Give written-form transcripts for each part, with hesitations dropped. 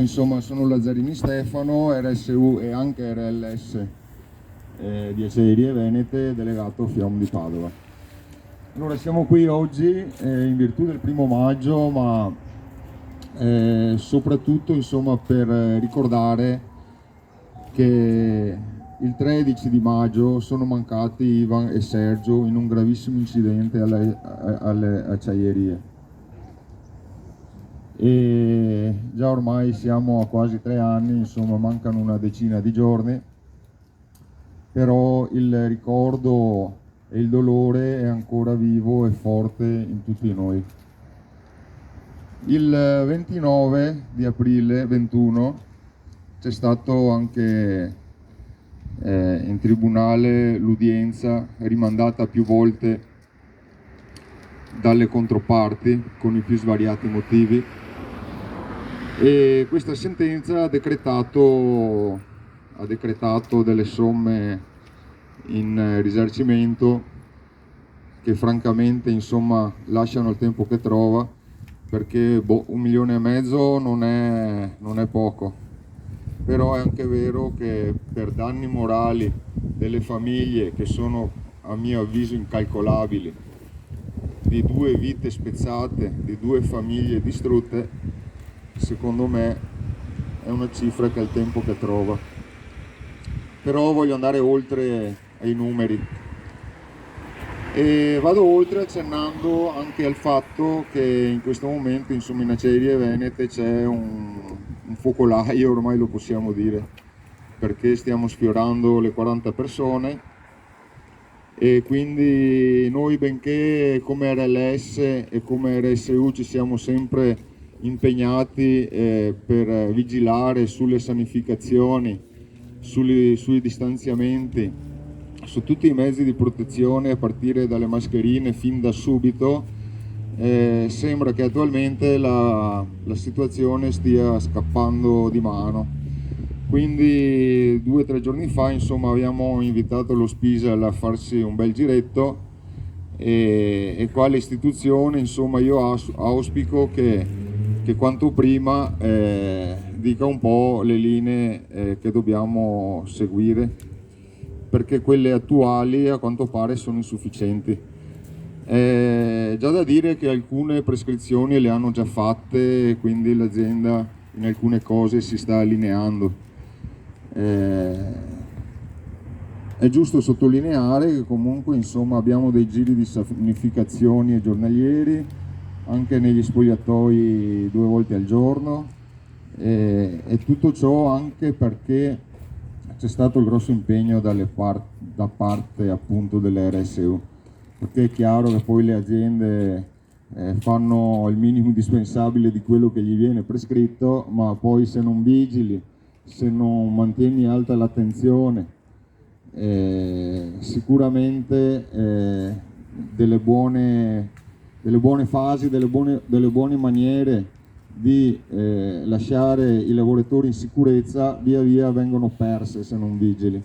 Insomma, sono Lazzarini Stefano, RSU e anche RLS di Acciaierie Venete, delegato FIOM di Padova. Allora, siamo qui oggi in virtù del 1° maggio, ma soprattutto insomma, per ricordare che il 13 di maggio sono mancati Ivan e Sergio in un gravissimo incidente alle acciaierie. E già ormai siamo a quasi 3 anni, insomma mancano una decina di giorni, però il ricordo e il dolore è ancora vivo e forte in tutti noi. Il 29 di aprile 21 c'è stato anche in tribunale l'udienza rimandata più volte dalle controparti con i più svariati motivi. E questa sentenza ha decretato delle somme in risarcimento che francamente insomma lasciano il tempo che trova, perché 1,5 milioni non è poco, però è anche vero che per danni morali delle famiglie, che sono a mio avviso incalcolabili, di 2 vite spezzate, di 2 famiglie distrutte, secondo me è una cifra che è il tempo che trova. Però voglio andare oltre ai numeri e vado oltre accennando anche al fatto che in questo momento insomma in Acciaierie Venete c'è un focolaio, ormai lo possiamo dire, perché stiamo sfiorando le 40 persone e quindi noi, benché come RLS e come RSU ci siamo sempre impegnati per vigilare sulle sanificazioni, sui distanziamenti, su tutti i mezzi di protezione a partire dalle mascherine fin da subito, sembra che attualmente la situazione stia scappando di mano. Quindi 2 o 3 giorni fa insomma abbiamo invitato lo Spisal a farsi un bel giretto e qua l'istituzione insomma io auspico che quanto prima dica un po' le linee che dobbiamo seguire, perché quelle attuali a quanto pare sono insufficienti. Già da dire che alcune prescrizioni le hanno già fatte, quindi l'azienda in alcune cose si sta allineando. È giusto sottolineare che comunque insomma abbiamo dei giri di sanificazioni giornalieri, anche negli spogliatoi 2 volte al giorno, e tutto ciò anche perché c'è stato il grosso impegno da parte appunto delle RSU, perché è chiaro che poi le aziende fanno il minimo indispensabile di quello che gli viene prescritto, ma poi se non vigili, se non mantieni alta l'attenzione, sicuramente delle buone fasi, delle buone maniere di lasciare i lavoratori in sicurezza via via vengono perse se non vigili.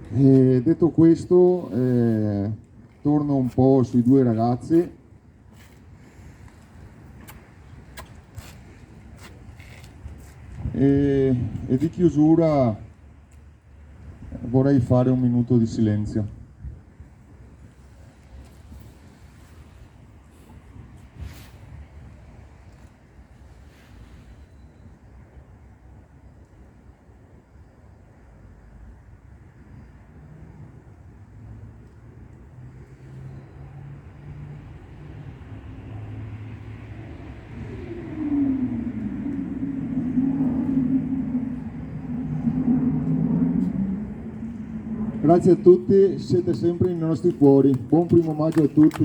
Detto questo, torno un po' sui 2 ragazzi. E di chiusura vorrei fare un minuto di silenzio. Grazie a tutti, siete sempre nei nostri cuori. Buon 1° maggio a tutti.